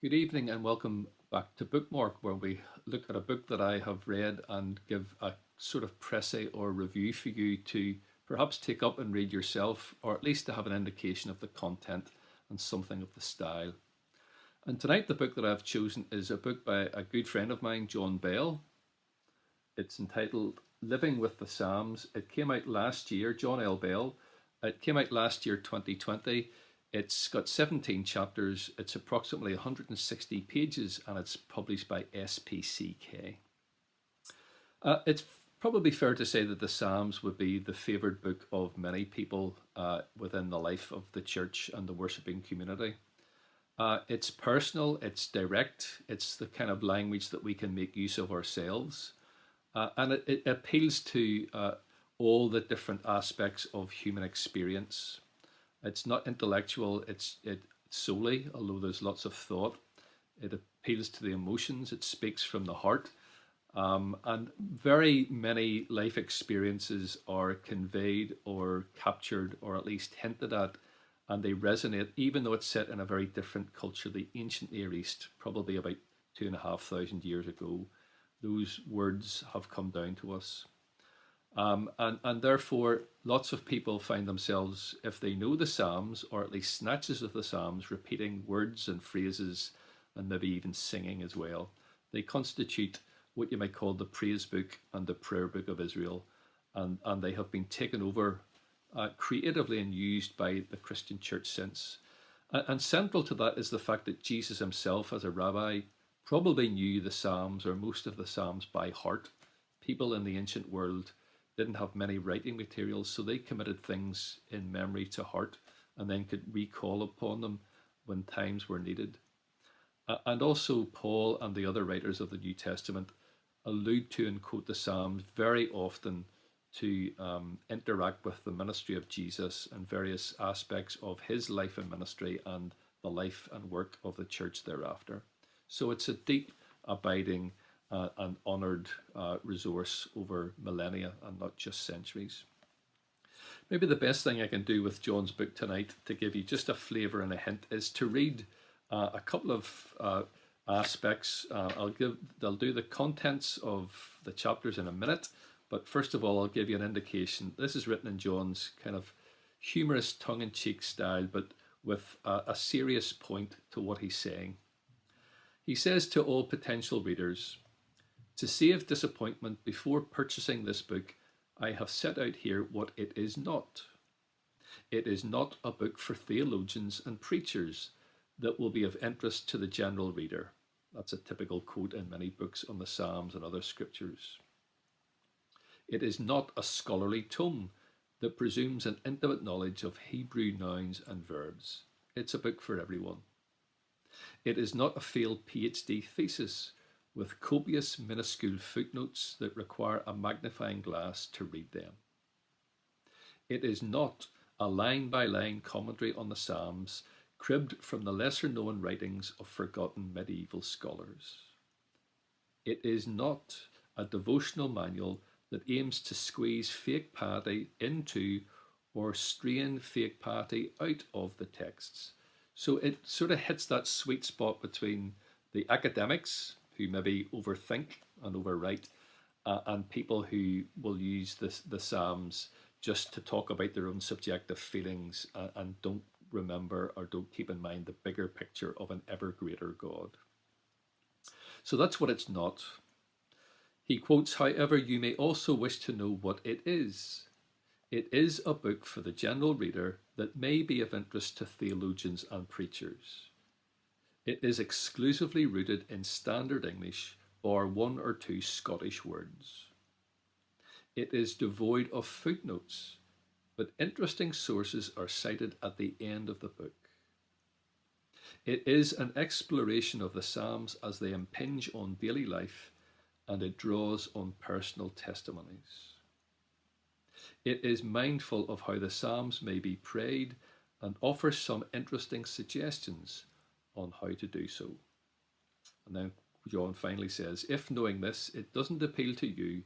Good evening and welcome back to Bookmark, where we look at a book that I have read and give a sort of précis or review for you to perhaps take up and read yourself, or at least to have an indication of the content and something of the style. And tonight, the book that I've chosen is a book by a good friend of mine, John Bell. It's entitled Living with the Psalms. It came out last year, John L. Bell. It came out last year, 2020. It's got 17 chapters, it's approximately 160 pages, and it's published by SPCK. It's probably fair to say that the Psalms would be the favoured book of many people within the life of the church and the worshipping community. It's personal, it's direct, it's the kind of language that we can make use of ourselves, and it appeals to all the different aspects of human experience. It's not intellectual, it's solely, although there's lots of thought. It appeals to the emotions, it speaks from the heart. And very many life experiences are conveyed or captured or at least hinted at, and they resonate, even though it's set in a very different culture, the ancient Near East, probably about 2,500 years ago. Those words have come down to us. And therefore, lots of people find themselves, if they know the Psalms, or at least snatches of the Psalms, repeating words and phrases and maybe even singing as well. They constitute what you might call the praise book and the prayer book of Israel, and they have been taken over creatively and used by the Christian church since. And central to that is the fact that Jesus himself, as a rabbi, probably knew the Psalms or most of the Psalms by heart. People in the ancient world didn't have many writing materials, so they committed things in memory to heart and then could recall upon them when times were needed. And also, Paul and the other writers of the New Testament allude to and quote the Psalms very often to interact with the ministry of Jesus and various aspects of his life and ministry and the life and work of the church thereafter. So it's a deep, abiding, an honoured resource over millennia and not just centuries. Maybe the best thing I can do with John's book tonight to give you just a flavour and a hint is to read a couple of aspects. I'll do the contents of the chapters in a minute, but first of all, I'll give you an indication. This is written in John's kind of humorous, tongue-in-cheek style, but with a serious point to what he's saying. He says to all potential readers, "To save disappointment before purchasing this book, I have set out here what it is not. It is not a book for theologians and preachers that will be of interest to the general reader." That's a typical quote in many books on the Psalms and other scriptures. "It is not a scholarly tome that presumes an intimate knowledge of Hebrew nouns and verbs. It's a book for everyone. It is not a failed PhD thesis with copious minuscule footnotes that require a magnifying glass to read them. It is not a line-by-line commentary on the Psalms cribbed from the lesser-known writings of forgotten medieval scholars. It is not a devotional manual that aims to squeeze fake piety into or strain fake piety out of the texts." So it sort of hits that sweet spot between the academics who maybe overthink and overwrite, and people who will use the Psalms just to talk about their own subjective feelings and don't remember or don't keep in mind the bigger picture of an ever greater God. So that's what it's not. He quotes, "However, you may also wish to know what it is. It is a book for the general reader that may be of interest to theologians and preachers. It is exclusively rooted in standard English or one or two Scottish words. It is devoid of footnotes, but interesting sources are cited at the end of the book. It is an exploration of the Psalms as they impinge on daily life, and it draws on personal testimonies. It is mindful of how the Psalms may be prayed and offers some interesting suggestions on how to do so." And then John finally says, "If knowing this, it doesn't appeal to you,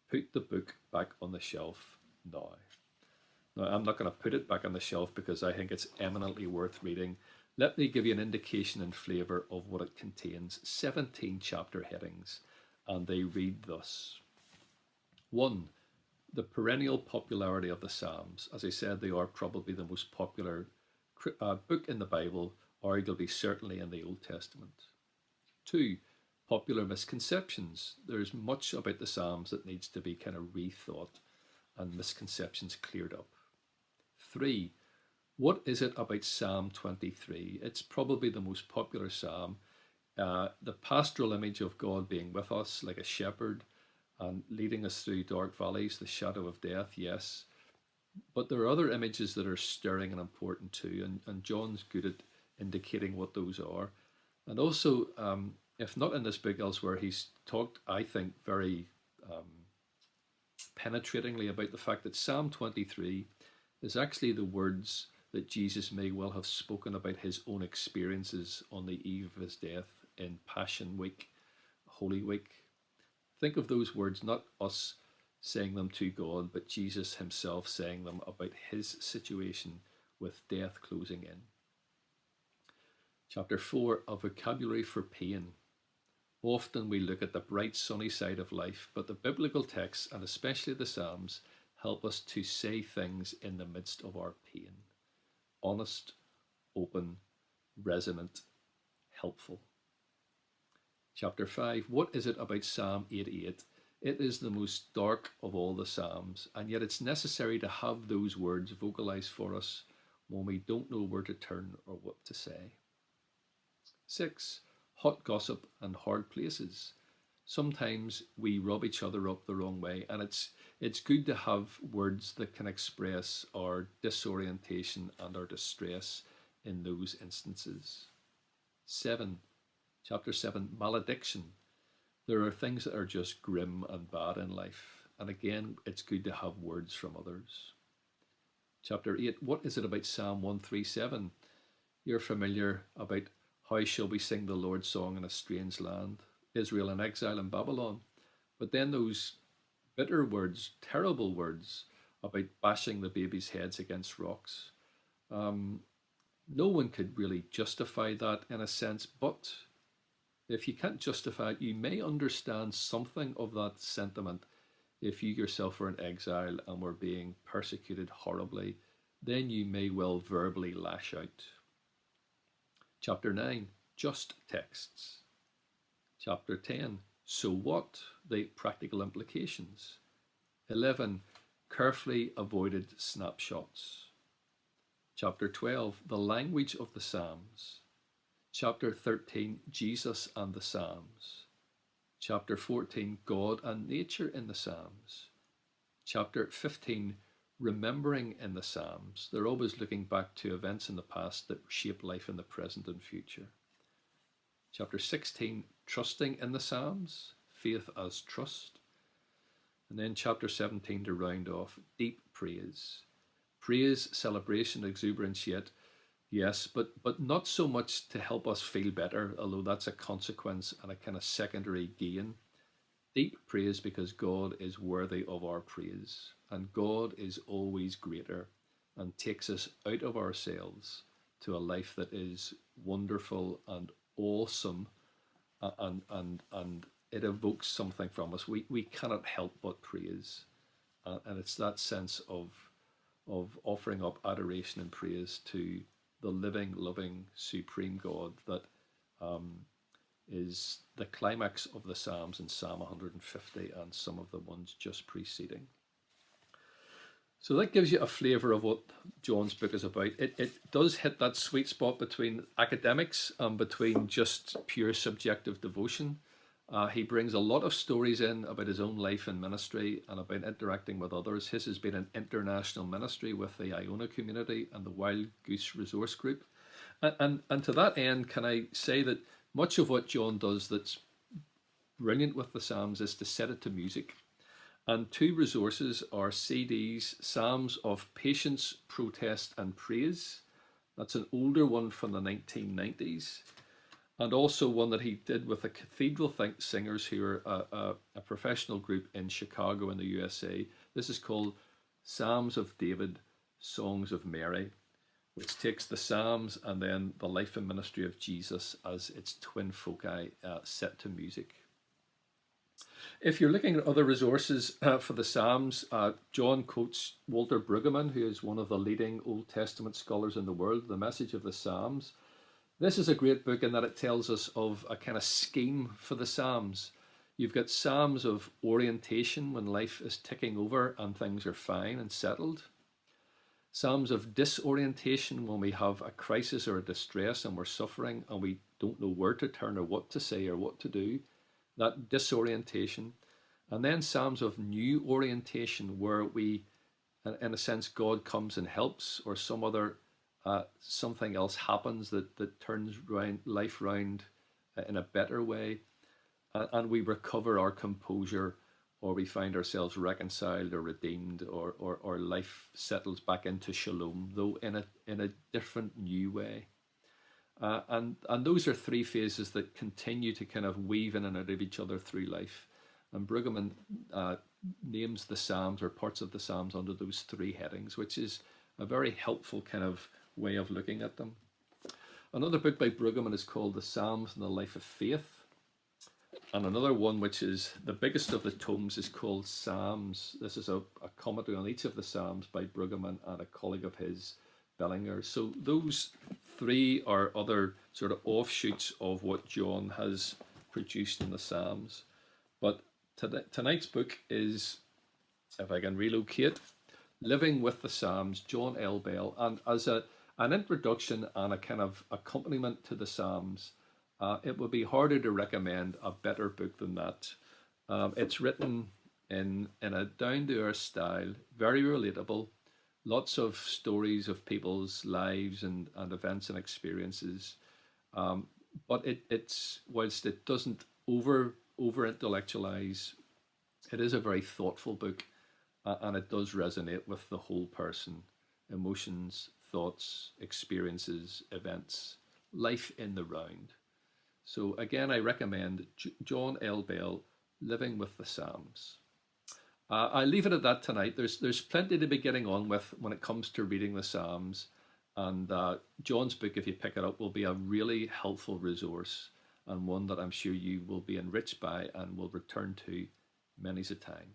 put the book back on the shelf now." Now, I'm not going to put it back on the shelf because I think it's eminently worth reading. Let me give you an indication and flavour of what it contains. 17 chapter headings, and they read thus. 1. The perennial popularity of the Psalms. As I said, they are probably the most popular book in the Bible, arguably certainly in the Old Testament. 2. Popular misconceptions. There's much about the Psalms that needs to be kind of rethought and misconceptions cleared up. 3. What is it about Psalm 23? It's probably the most popular psalm. The pastoral image of God being with us like a shepherd and leading us through dark valleys, the shadow of death, yes. But there are other images that are stirring and important too, and John's good at indicating what those are. And also, if not in this book, elsewhere, he's talked, I think, very penetratingly about the fact that Psalm 23 is actually the words that Jesus may well have spoken about his own experiences on the eve of his death in Passion Week, Holy Week. Think of those words, not us saying them to God, but Jesus himself saying them about his situation with death closing in. Chapter 4, a vocabulary for pain. Often we look at the bright sunny side of life, but the biblical texts, and especially the Psalms, help us to say things in the midst of our pain. Honest, open, resonant, helpful. Chapter 5, what is it about Psalm 88? It is the most dark of all the Psalms, and yet it's necessary to have those words vocalized for us when we don't know where to turn or what to say. 6, hot gossip and hard places. Sometimes we rub each other up the wrong way, and it's good to have words that can express our disorientation and our distress in those instances. 7, chapter 7, malediction. There are things that are just grim and bad in life, and again, it's good to have words from others. Chapter 8, what is it about Psalm 137? You're familiar about how shall we sing the Lord's song in a strange land? Israel in exile in Babylon. But then those bitter words, terrible words about bashing the babies' heads against rocks. No one could really justify that in a sense, but if you can't justify it, you may understand something of that sentiment if you yourself were in exile and were being persecuted horribly. Then you may well verbally lash out. Chapter 9, just texts. Chapter 10, so what? The practical implications. 11, carefully avoided snapshots. Chapter 12, the language of the Psalms. Chapter 13, Jesus and the Psalms. Chapter 14, God and nature in the Psalms. Chapter 15, remembering in the Psalms. They're always looking back to events in the past that shape life in the present and future. Chapter 16, trusting in the Psalms, faith as trust. And then chapter 17 to round off, deep praise. Praise, celebration, exuberance yet, yes, but not so much to help us feel better, although that's a consequence and a kind of secondary gain. Deep praise because God is worthy of our praise, and God is always greater and takes us out of ourselves to a life that is wonderful and awesome, and it evokes something from us. We cannot help but praise, and it's that sense of offering up adoration and praise to the living, loving, supreme God that is the climax of the Psalms in Psalm 150 and some of the ones just preceding. So that gives you a flavour of what John's book is about. It does hit that sweet spot between academics and between just pure subjective devotion. He brings a lot of stories in about his own life and ministry and about interacting with others. His has been an international ministry with the Iona community and the Wild Goose Resource Group. And to that end, can I say that much of what John does that's brilliant with the Psalms is to set it to music. And two resources are CDs, Psalms of Patience, Protest and Praise. That's an older one from the 1990s. And also one that he did with the Cathedral Singers, who are a professional group in Chicago in the USA. This is called Psalms of David, Songs of Mary, which takes the Psalms and then the life and ministry of Jesus as its twin foci set to music. If you're looking at other resources for the Psalms, John quotes Walter Brueggemann, who is one of the leading Old Testament scholars in the world, The Message of the Psalms. This is a great book in that it tells us of a kind of scheme for the Psalms. You've got Psalms of orientation when life is ticking over and things are fine and settled. Psalms of disorientation when we have a crisis or a distress and we're suffering and we don't know where to turn or what to say or what to do. That disorientation. And then Psalms of new orientation where we, in a sense, God comes and helps, or some other something else happens that turns life round in a better way, and we recover our composure, or we find ourselves reconciled or redeemed, or life settles back into shalom, though in a different new way. And those are three phases that continue to kind of weave in and out of each other through life. And Brueggemann names the Psalms or parts of the Psalms under those three headings, which is a very helpful kind of way of looking at them. Another book by Brueggemann is called The Psalms and the Life of Faith. And another one, which is the biggest of the tomes, is called Psalms. This is a commentary on each of the Psalms by Brueggemann and a colleague of his, Bellinger. So those three are other sort of offshoots of what John has produced in the Psalms. But tonight's book is, if I can relocate, Living with the Psalms, John L. Bell. And as an introduction and a kind of accompaniment to the Psalms, it would be harder to recommend a better book than that. It's written in a down-to-earth style, very relatable, lots of stories of people's lives and events and experiences. But it's whilst it doesn't over intellectualize, it is a very thoughtful book, and it does resonate with the whole person: emotions, thoughts, experiences, events, life in the round. So again, I recommend John L. Bell, Living with the Psalms. I'll leave it at that tonight. There's plenty to be getting on with when it comes to reading the Psalms, and John's book, if you pick it up, will be a really helpful resource, and one that I'm sure you will be enriched by and will return to many's a time.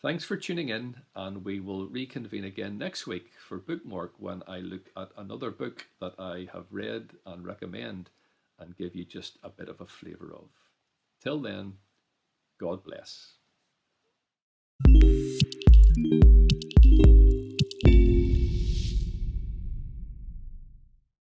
Thanks for tuning in, and we will reconvene again next week for Bookmark, when I look at another book that I have read and recommend and give you just a bit of a flavour of. Till then, God bless.